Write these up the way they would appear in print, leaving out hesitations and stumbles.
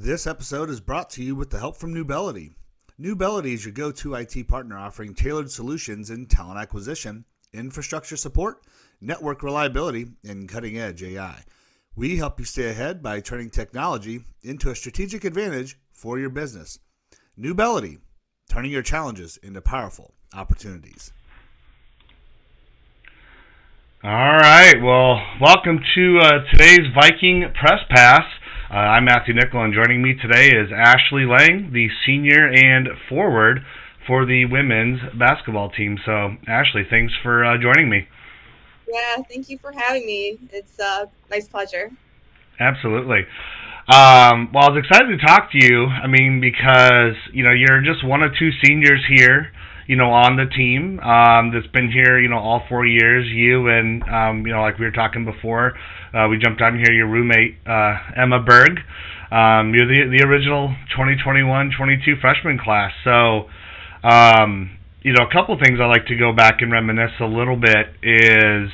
This episode is brought to you with the help from Nubelity. Nubelity is your go-to IT partner offering tailored solutions in talent acquisition, infrastructure support, network reliability, and cutting-edge AI. We help you stay ahead by turning technology into a strategic advantage for your business. Nubelity, turning your challenges into powerful opportunities. All right, well, welcome to today's Viking Press Pass. I'm Matthew Nickel, and joining me today is Ashley Lang, the senior and forward for the women's basketball team. So, Ashley, thanks for joining me. Yeah, thank you for having me. It's a nice pleasure. Absolutely. Well, I was excited to talk to you, because, you're just one of two seniors here, on the team that's been here, all 4 years. You and, like we were talking before, we jumped on here, your roommate, Emma Berg. You're the original 2021-22 freshman class. So, a couple things I like to go back and reminisce a little bit is,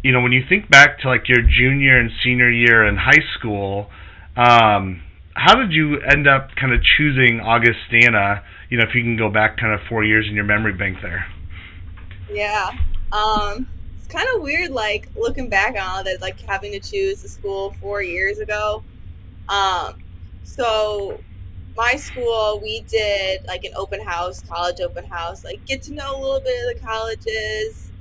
when you think back to like your junior and senior year in high school, how did you end up kind of choosing Augustana, if you can go back kind of 4 years in your memory bank there? Yeah. It's kind of weird, like, looking back on it, like, having to choose a school 4 years ago. So my school, we did, like, an open house, college open house, like, get to know a little bit of the colleges,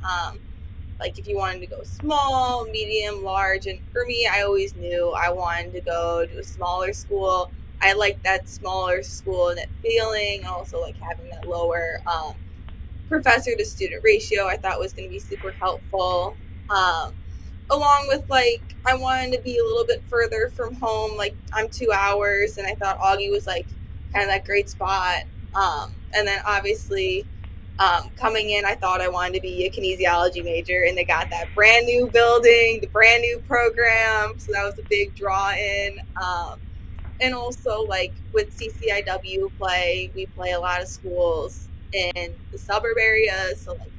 like if you wanted to go small, medium, large. And for me, I always knew I wanted to go to a smaller school. I like that smaller school and that feeling, and also like having that lower professor to student ratio I thought was going to be super helpful. Along with, like, I wanted to be a little bit further from home. Like, I'm 2 hours, and I thought Augie was like kind of that great spot. And then obviously coming in, I thought I wanted to be a kinesiology major, and they got that brand new building, the brand new program, so that was a big draw in. And also, like, with CCIW play, we play a lot of schools in the suburb areas, so like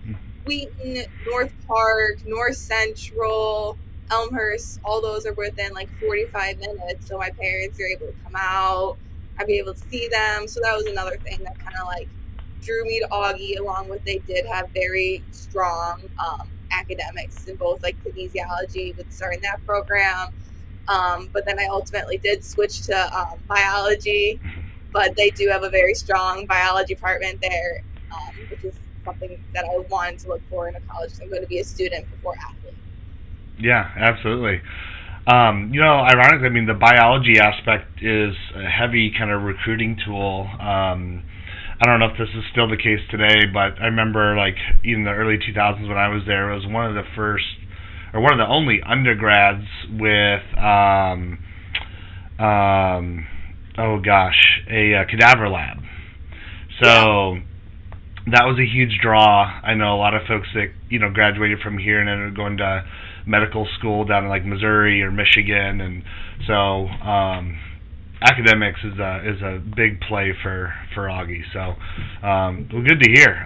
Wheaton, North Park, North Central, Elmhurst, all those are within like 45 minutes, so my parents are able to come out, I'd be able to see them. So that was another thing that kind of like drew me to Augie, along with they did have very strong academics in both like kinesiology with starting that program. But then I ultimately did switch to biology, but they do have a very strong biology department there, which is something that I wanted to look for in a college. I'm going to be a student before athlete. Yeah, absolutely. Ironically, the biology aspect is a heavy kind of recruiting tool. I don't know if this is still the case today, but I remember like in the early 2000s when I was there, it was one of the first or one of the only undergrads with a cadaver lab. So that was a huge draw. I know a lot of folks that graduated from here and ended up going to medical school down in like Missouri or Michigan, and so academics is a big play for Augie. So well, good to hear.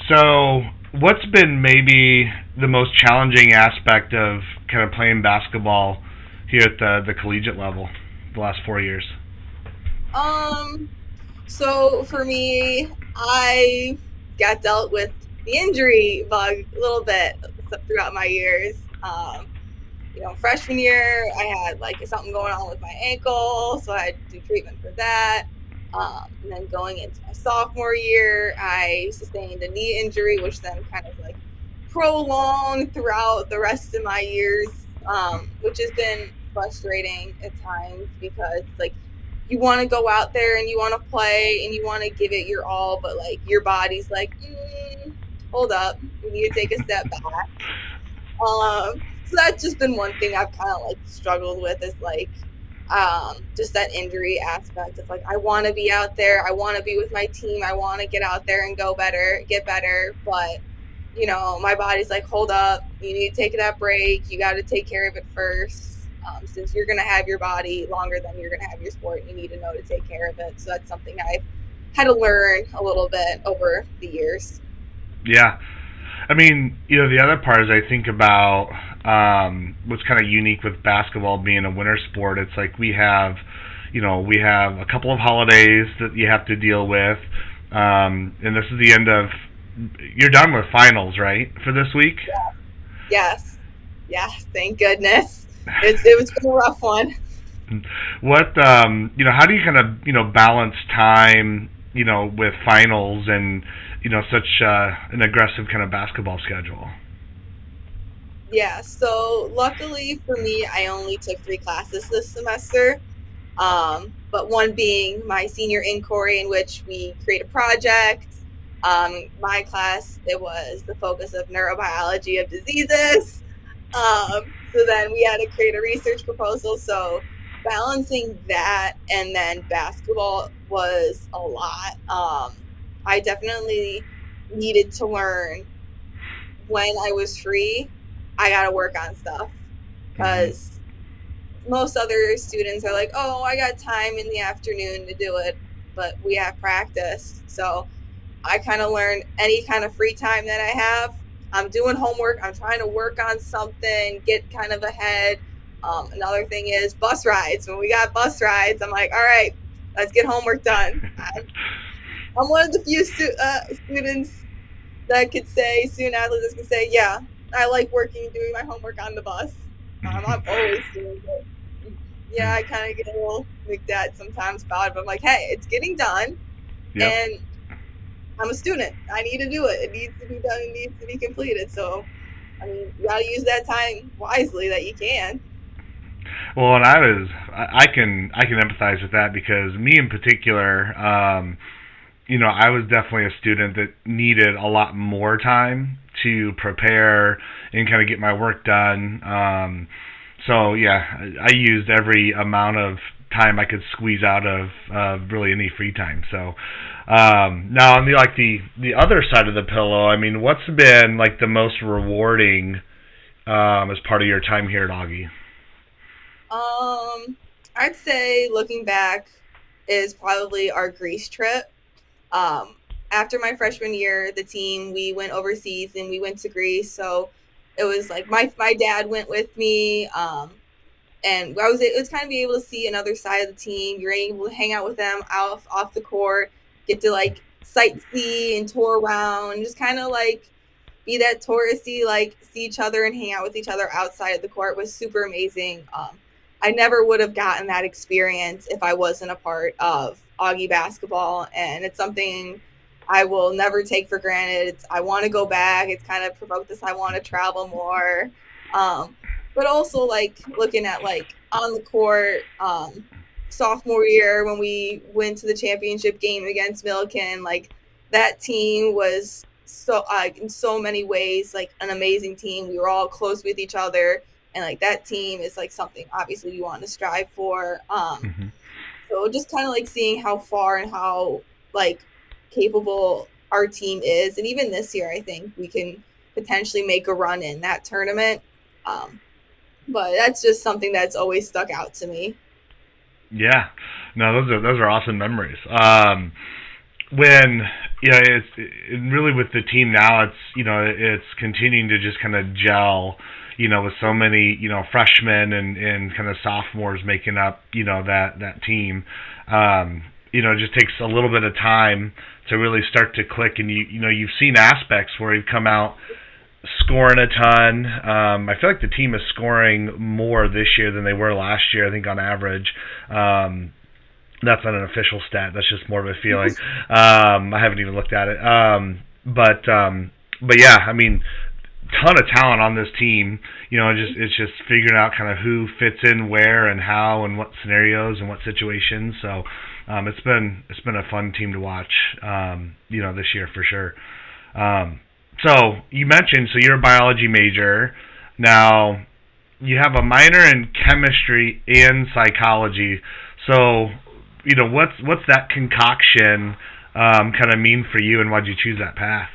So what's been maybe the most challenging aspect of kind of playing basketball here at the collegiate level the last 4 years? So for me, I got dealt with the injury bug a little bit throughout my years. Freshman year, I had like something going on with my ankle, so I had to do treatment for that. And then going into my sophomore year, I sustained a knee injury, which then kind of like prolonged throughout the rest of my years, which has been frustrating at times because like you want to go out there and you want to play and you want to give it your all, but like your body's like, hold up, you need to take a step back. So that's just been one thing I've kind of like struggled with, is like just that injury aspect of like, I want to be out there, I want to be with my team, I want to get out there and get better, but my body's like, hold up, you need to take that break, you got to take care of it first. Since you're going to have your body longer than you're going to have your sport, you need to know to take care of it. So that's something I've had to learn a little bit over the years. Yeah. I mean, the other part is I think about what's kind of unique with basketball being a winter sport. It's like we have a couple of holidays that you have to deal with, and this is the end of. You're done with finals, right, for this week? Yes. Yes. Thank goodness. It was been a rough one. What how do you kind of balance time with finals and such an aggressive kind of basketball schedule? Yeah. So luckily for me, I only took 3 classes this semester. But one being my senior inquiry, in which we create a project. My class, it was the focus of neurobiology of diseases. So then we had to create a research proposal. So balancing that and then basketball was a lot. I definitely needed to learn when I was free. I got to work on stuff because most other students are like, oh, I got time in the afternoon to do it, but we have practice. So I kind of learned any kind of free time that I have, I'm doing homework, I'm trying to work on something, get kind of ahead. Another thing is bus rides. When we got bus rides, I'm like, all right, let's get homework done. I'm one of the few students that could say, student athletes that can say, yeah, I like working, doing my homework on the bus. I'm always doing it. Yeah, I kind of get a little like that sometimes about it, but I'm like, hey, it's getting done, and I'm a student. I need to do it. It needs to be done. It needs to be completed. So, I mean, you got to use that time wisely that you can. Well, and I can empathize with that because me in particular, I was definitely a student that needed a lot more time to prepare and kind of get my work done. So yeah, I used every amount of time I could squeeze out of really any free time. So now on the other side of the pillow, I mean, what's been like the most rewarding as part of your time here at Augie? I'd say looking back is probably our Greece trip. After my freshman year, the team, we went overseas and we went to Greece. So it was like my dad went with me. And it was kind of be able to see another side of the team. You're able to hang out with them off the court, get to like sightsee and tour around, just kind of like be that touristy, like see each other and hang out with each other outside of the court was super amazing. I never would have gotten that experience if I wasn't a part of Augie basketball, and it's something I will never take for granted. I want to go back. It's kind of provoked this. I want to travel more. But also like looking at like on the court, sophomore year when we went to the championship game against Milliken, like that team was so in so many ways like an amazing team. We were all close with each other, and like that team is like something obviously you want to strive for. So just kind of like seeing how far and how like capable our team is, and even this year I think we can potentially make a run in that tournament. But that's just something that's always stuck out to me. Yeah, no, those are awesome memories. When it's really with the team now, it's continuing to just kind of gel, with so many freshmen and kind of sophomores making up that team. It just takes a little bit of time to really start to click, and you've seen aspects where you've come out scoring a ton. I feel like the team is scoring more this year than they were last year, I think on average. That's not an official stat. That's just more of a feeling. I haven't even looked at it. But yeah, I mean, ton of talent on this team. It's just figuring out kind of who fits in where and how and what scenarios and what situations. So it's been a fun team to watch. This year for sure. So you mentioned, you're a biology major. Now, you have a minor in chemistry and psychology. So, what's that concoction kind of mean for you, and why'd you choose that path?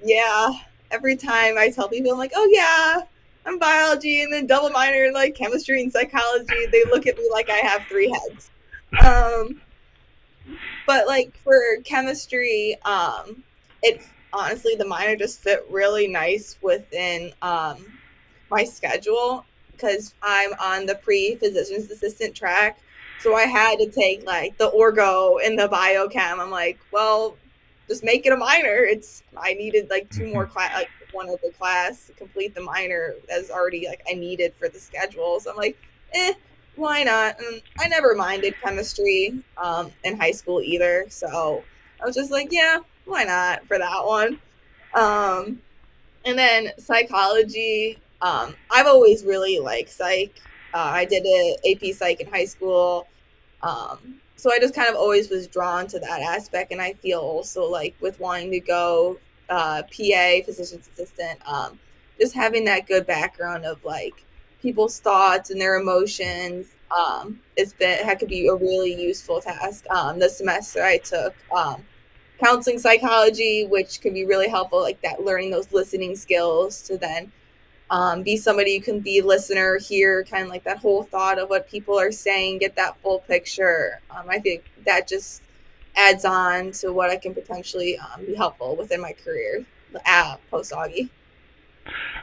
Yeah, every time I tell people, I'm like, oh yeah, I'm biology, and then double minor in like chemistry and psychology, they look at me like I have 3 heads. But like for chemistry, it honestly, the minor just fit really nice within my schedule because I'm on the pre-physician's assistant track. So I had to take like the orgo and the biochem. I'm like, well, just make it a minor. I needed like two more class, like one other class to complete the minor as already like I needed for the schedule. So I'm like, why not? And I never minded chemistry in high school either. So I was just like, yeah, why not for that one? And then psychology. I've always really liked psych. I did a AP Psych in high school. So I just kind of always was drawn to that aspect. And I feel also like with wanting to go PA, physician's assistant, just having that good background of like people's thoughts and their emotions, it could be a really useful task. This semester I took counseling psychology, which can be really helpful, like that, learning those listening skills to then be somebody who can be a listener, hear kind of like that whole thought of what people are saying, get that full picture. I think that just adds on to what I can potentially be helpful within my career post Augie.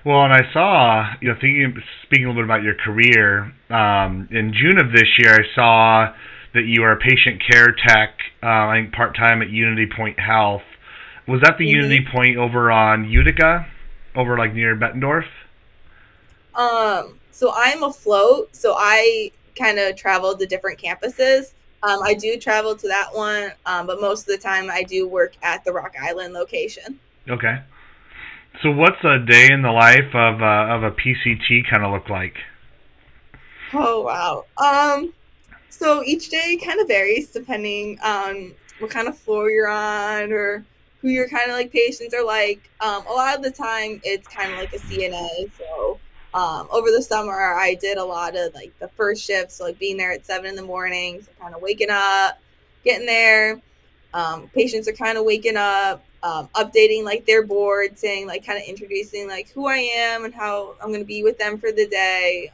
Well, and I saw, speaking a little bit about your career, in June of this year, I saw that you are a patient care tech, I think part-time at Unity Point Health. Was that the Unity Point over on Utica, over like near Bettendorf? So I'm afloat, so I kind of traveled to different campuses. I do travel to that one, but most of the time I do work at the Rock Island location. Okay. So what's a day in the life of a PCT kind of look like? Oh, wow. So each day kind of varies depending on what kind of floor you're on or who your kind of like patients are like. A lot of the time it's kind of like a CNA. So over the summer I did a lot of like the first shift, so like being there at 7 a.m, so kind of waking up, getting there. Patients are kind of waking up, updating like their board, saying like kind of introducing like who I am and how I'm going to be with them for the day.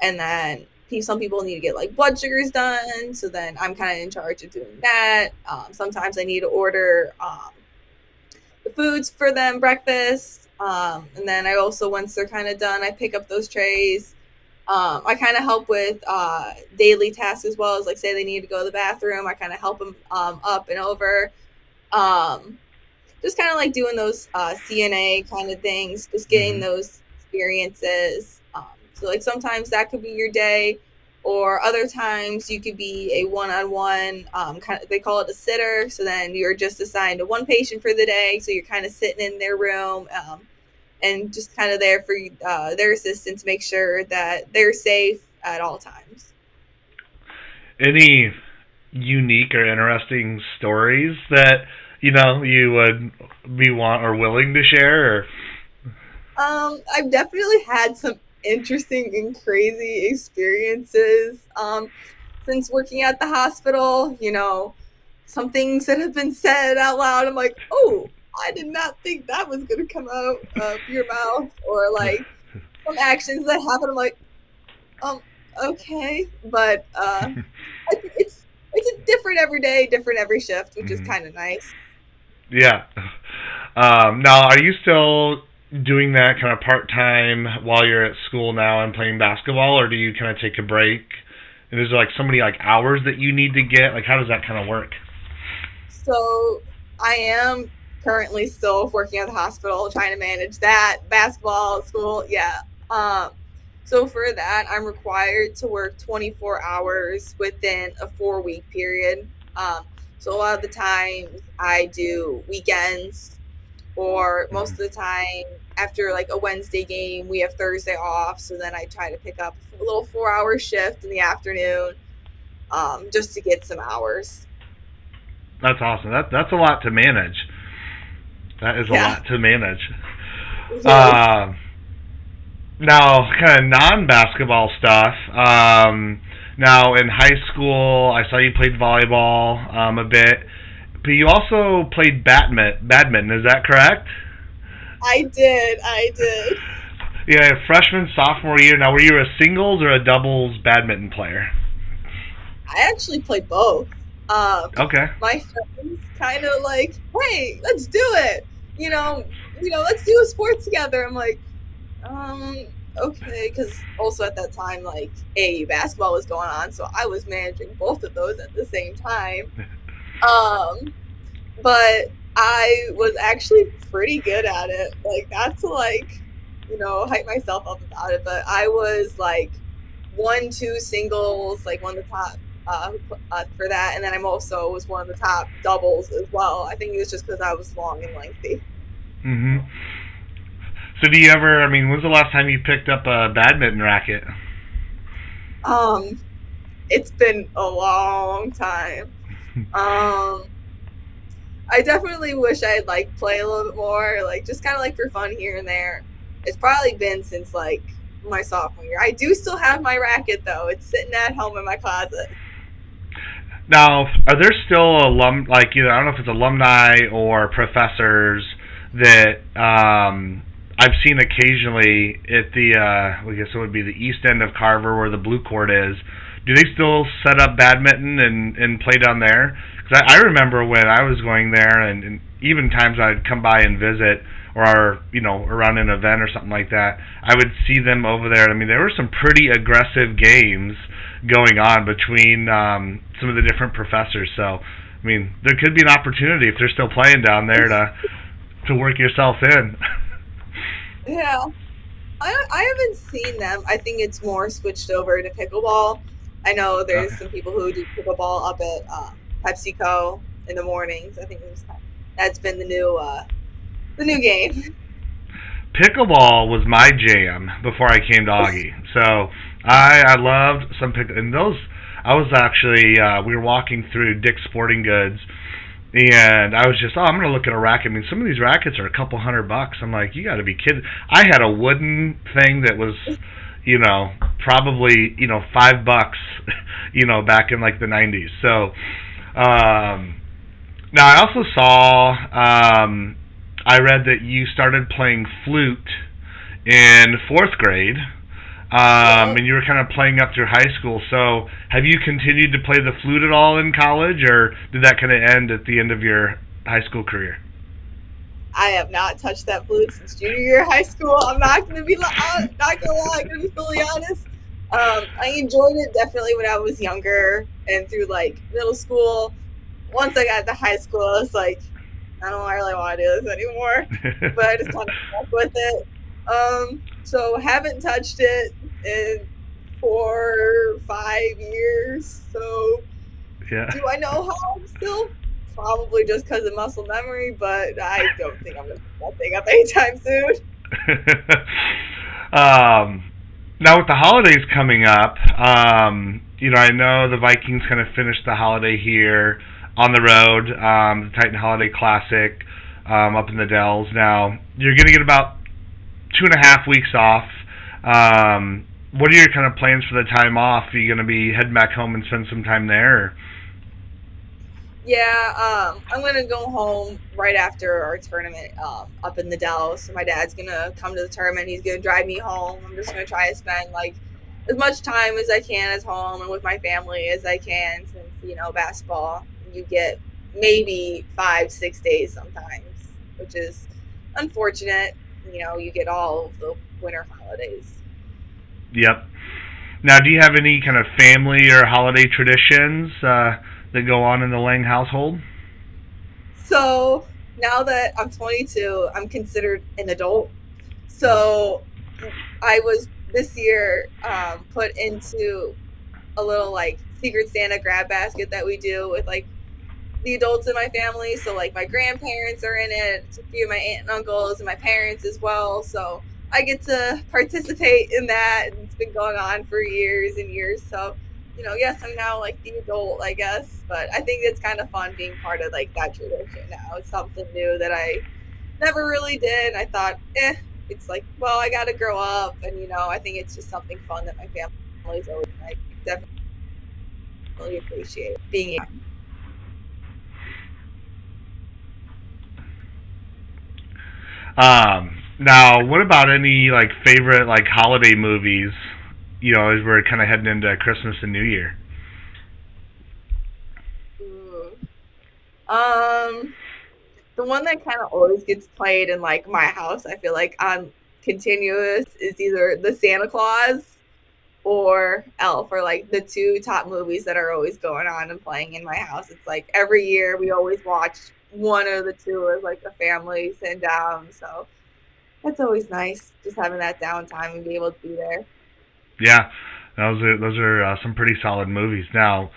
And then some people need to get like blood sugars done, so then I'm kind of in charge of doing that. Sometimes I need to order the foods for them, breakfast, and then I also, once they're kind of done, I pick up those trays. I kind of help with daily tasks as well, as like say they need to go to the bathroom, I kind of help them up and over. Just kind of like doing those CNA kind of things, just getting those experiences. So like sometimes that could be your day, or other times you could be a one-on-one, kind of, they call it a sitter. So then you're just assigned to one patient for the day. So you're kind of sitting in their room and just kind of there for their assistant to make sure that they're safe at all times. Any unique or interesting stories that you would be willing to share? Or? I've definitely had some interesting and crazy experiences since working at the hospital. Some things that have been said out loud, I'm like, oh, I did not think that was going to come out of your mouth. Or like some actions that happen, I'm like, okay. But I think it's a different every day, different every shift, which is kind of nice. Yeah. Now, are you still doing that kind of part-time while you're at school now and playing basketball, or do you kind of take a break? And is there like so many like hours that you need to get? Like, how does that kind of work? So I am currently still working at the hospital, trying to manage that, basketball, school. Yeah. So for that, I'm required to work 24 hours within a 4-week period. So a lot of the times I do weekends, or most of the time after like a Wednesday game, we have Thursday off. So then I try to pick up a little 4-hour shift in the afternoon, just to get some hours. That's awesome. That's a lot to manage. That is a lot to manage. Now, kind of non-basketball stuff. Now, in high school, I saw you played volleyball a bit, but you also played badminton. Is that correct? I did. Yeah, freshman, sophomore year. Now, were you a singles or a doubles badminton player? I actually played both. Okay. My friends kind of like, hey, let's do it. you know, let's do a sport together. I'm like, okay, because also at that time, like AAU basketball was going on, so I was managing both of those at the same time. But I was actually pretty good at it. Like, not to like, hype myself up about it, but I was like 1-2 singles, like one of the top for that, and then I'm also was one of the top doubles as well. I think it was just because I was long and lengthy. Mhm. So do you ever? I mean, when's the last time you picked up a badminton racket? It's been a long time. I definitely wish I'd like play a little bit more, like just kind of like for fun here and there. It's probably been since like my sophomore year. I do still have my racket though. It's sitting at home in my closet. Now, are there still like I don't know if it's alumni or professors that I've seen occasionally at the I guess it would be the east end of Carver where the blue court is. Do they still set up badminton and play down there? Because I remember when I was going there, and even times I'd come by and visit, or around an event or something like that, I would see them over there. I mean, there were some pretty aggressive games going on between some of the different professors. So, I mean, there could be an opportunity if they're still playing down there to work yourself in. Yeah. I haven't seen them. I think it's more switched over to pickleball. I know there's Okay. some people who do pickleball up at PepsiCo in the mornings. I think that's been the new game. Pickleball was my jam before I came to Augie. So I loved some and those. I was actually we were walking through Dick's Sporting Goods, and I was just, I'm gonna look at a racket. I mean, some of these rackets are a couple $100. I'm like, you got to be kidding. I had a wooden thing that was, probably $5, back in like the '90s. So now I also saw. I read that you started playing flute in fourth grade, and you were kind of playing up through high school. So, have you continued to play the flute at all in college, or did that kind of end at the end of your high school career? I have not touched that flute since junior year of high school. I'm not gonna be not gonna lie. I'm gonna be fully honest. I enjoyed it definitely when I was younger and through like middle school. Once I got to high school, I was like, I don't really want to do this anymore. But I just kind of stuck with it. So haven't touched it in 4 or 5 years. So Yeah. do I know how I'm still? Probably just because of muscle memory, but I don't think I'm going to pick that thing up anytime soon. Now with the holidays coming up, I know the Vikings kind of finished the holiday here on the road, the Titan Holiday Classic up in the Dells. Now you're going to get about 2.5 weeks off. What are your kind of plans for the time off? Are you going to be heading back home and spend some time there? Or? Yeah, I'm gonna go home right after our tournament up in the Dells. So my dad's gonna come to the tournament. He's gonna drive me home. I'm just gonna try to spend like as much time as I can at home and with my family as I can, since basketball you get maybe 5-6 days sometimes, which is unfortunate. You get all of the winter holidays. Yep. Now, do you have any kind of family or holiday traditions that go on in the Lang household? So now that I'm 22, I'm considered an adult. So I was this year put into a little like Secret Santa grab basket that we do with like the adults in my family. So like my grandparents are in it, a few of my aunt and uncles, and my parents as well. So I get to participate in that, and it's been going on for years and years. So yes, I'm now like the adult, I guess, but I think it's kind of fun being part of like that tradition now. It's something new that I never really did. I thought, it's like, well, I got to grow up, and I think it's just something fun that my family's always like definitely appreciate being here. Now, what about any like favorite like holiday movies? As we're kind of heading into Christmas and New Year. Ooh. Um, The one that kind of always gets played in like my house, I feel like on continuous, is either the Santa Claus or Elf, or like the two top movies that are always going on and playing in my house. It's like every year we always watch one or the two as like a family sitting down. So that's always nice, just having that downtime and be able to be there. Yeah, those are some pretty solid movies. Now,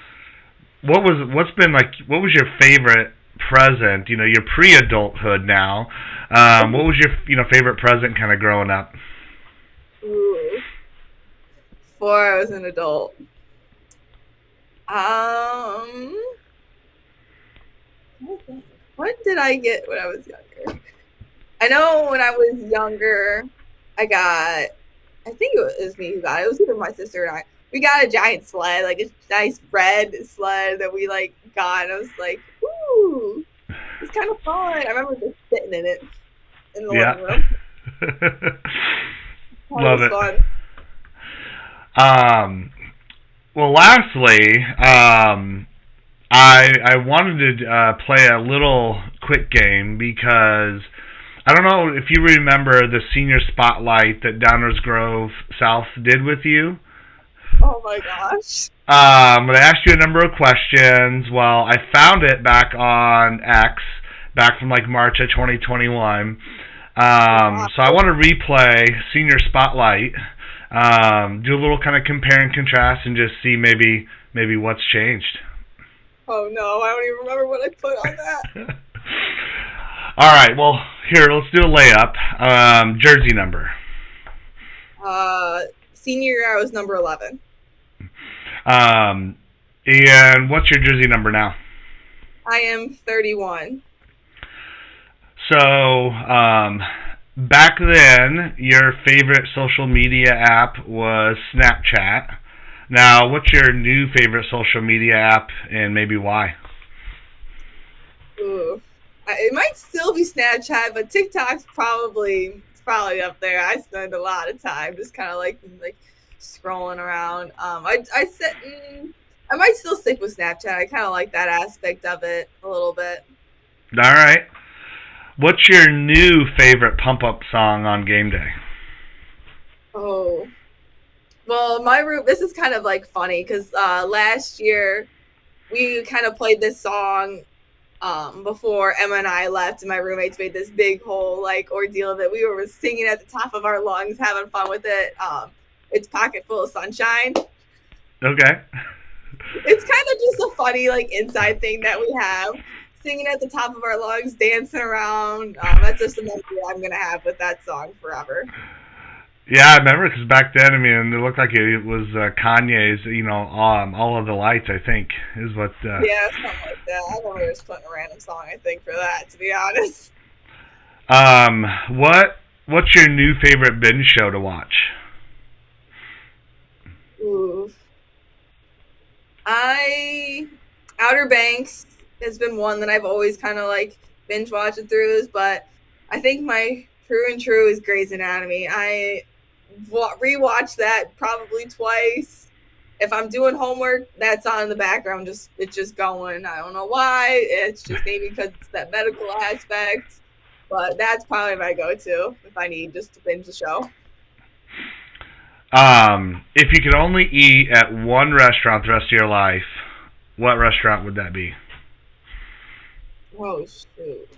what was your favorite present? You know, you're pre-adulthood now. What was your favorite present kind of growing up? Ooh, before I was an adult. What did I get when I was younger? I know when I was younger, I think it was me who got it. It was either my sister and I. We got a giant sled, like a nice red sled that we like got. And I was like, ooh, it's kind of fun. I remember just sitting in it in the living room. Love it. Fun. Well, lastly, I wanted to play a little quick game because I don't know if you remember the senior spotlight that Downers Grove South did with you. Oh my gosh. I asked you a number of questions. Well, I found it back on X, back from like March of 2021. So I want to replay Senior Spotlight, do a little kind of compare and contrast, and just see maybe what's changed. Oh no, I don't even remember what I put on that. All right, well, here, let's do a layup. Jersey number. Senior year, I was number 11. And what's your jersey number now? I am 31. So, back then, your favorite social media app was Snapchat. Now, what's your new favorite social media app, and maybe why? Ooh. It might still be Snapchat, but TikTok's probably up there. I spend a lot of time just kind of like scrolling around. I might still stick with Snapchat. I kind of like that aspect of it a little bit. All right. What's your new favorite pump-up song on game day? Oh, well, my room. This is kind of like funny because last year we kind of played this song before Emma and I left, and my roommates made this big whole like ordeal of it. We were singing at the top of our lungs, having fun with it. It's Pocket Full of Sunshine. Okay. It's kind of just a funny like inside thing that we have. Singing at the top of our lungs, dancing around. That's just a memory I'm gonna have with that song forever. Yeah, I remember because back then, I mean, it looked like it was Kanye's, All of the Lights, I think, is what... Yeah, something like that. I remember just putting a random song, I think, for that, to be honest. What's your new favorite binge show to watch? Ooh. Outer Banks has been one that I've always kind of like binge watching through, but I think my true is Grey's Anatomy. I rewatch that probably twice. If I'm doing homework, that's on in the background. It's just going. I don't know why. It's just maybe because it's that medical aspect. But that's probably my go-to if I need just to binge the show. If you could only eat at one restaurant the rest of your life, what restaurant would that be? Oh, shoot.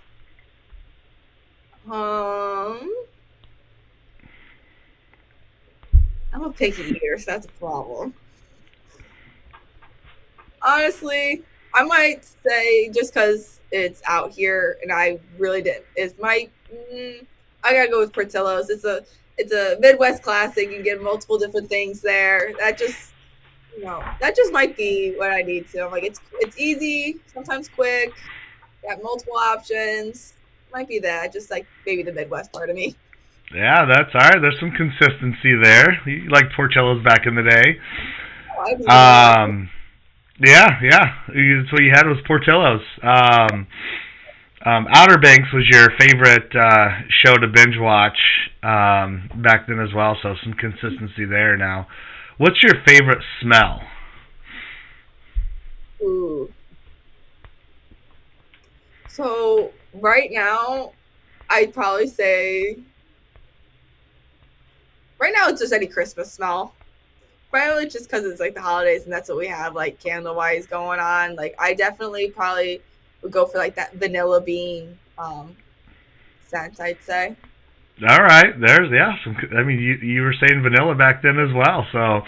I'm a picky eater, so that's a problem. Honestly, I might say just because it's out here and I really didn't. I gotta go with Portillo's. It's a Midwest classic. You can get multiple different things there. That just might be what I need to. I'm like, it's easy, sometimes quick. Got multiple options. Might be that. Just like maybe the Midwest part of me. Yeah, that's all right. There's some consistency there. You liked Portillo's back in the day. Yeah. That's what you had was Portillo's. Outer Banks was your favorite show to binge watch back then as well, so some consistency there now. What's your favorite smell? Ooh. So Right now, I'd probably say right now it's just any Christmas smell. Probably just because it's like the holidays and that's what we have like candle wise going on. Like I definitely probably would go for like that vanilla bean scent, I'd say. All right, there's I mean, you were saying vanilla back then as well. So,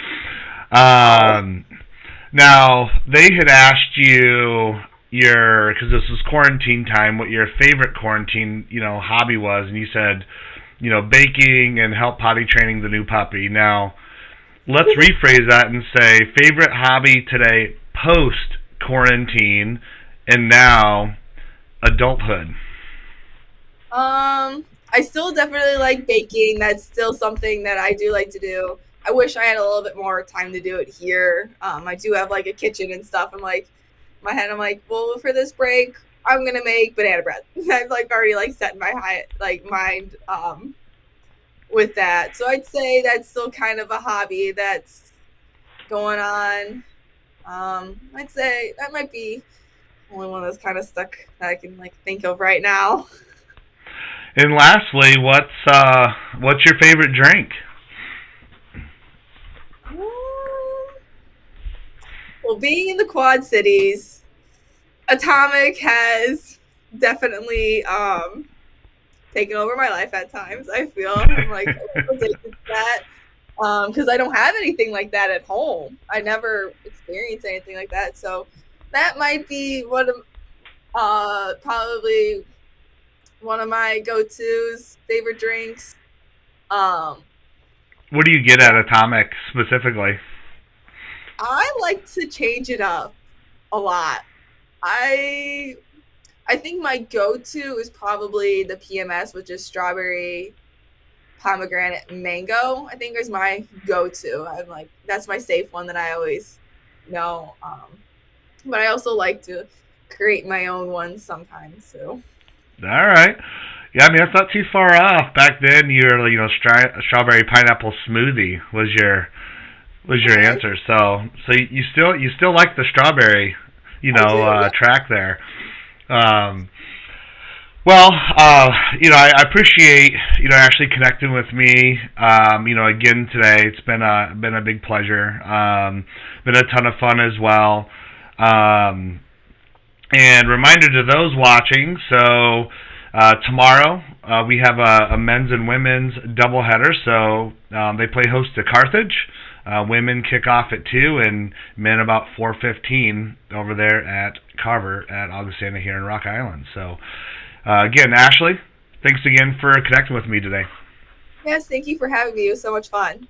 Oh, now they had asked you because this was quarantine time, what your favorite quarantine hobby was, and you said baking and help potty training the new puppy. Now let's rephrase that and say favorite hobby today post quarantine and now adulthood. I still definitely like baking. That's still something that I do like to do. I wish I had a little bit more time to do it here. I do have like a kitchen and stuff. I'm like, in my head, I'm like, well, for this break, I'm gonna make banana bread. I've like already like set my mind with that. So I'd say that's still kind of a hobby that's going on. I'd say that might be only one that's kind of stuck that I can like think of right now. And lastly, what's your favorite drink? Well, being in the Quad Cities, Atomic has definitely taken over my life at times. I feel I'm like addicted to that because I don't have anything like that at home. I never experienced anything like that, so that might be one of probably one of my go-tos favorite drinks. Um, What do you get at Atomic specifically? I like to change it up a lot. I I think my go-to is probably the PMS, which is strawberry, pomegranate, and mango. I think is my go-to. I'm like that's my safe one that I always know. But I also like to create my own ones sometimes too. All right. Yeah, I mean that's not too far off. Back then, your strawberry pineapple smoothie was your Okay, answer. So you still like the strawberry, I do. Yeah, track there. Um, well, I appreciate actually connecting with me. Again today, it's been a big pleasure. Been a ton of fun as well. Um, and reminder to those watching. So tomorrow we have a men's and women's doubleheader. So they play host to Carthage. Women kick off at 2 and men about 4:15 over there at Carver at Augustana here in Rock Island. So again, Ashley, thanks again for connecting with me today. yes. Thank you for having me. It was so much fun.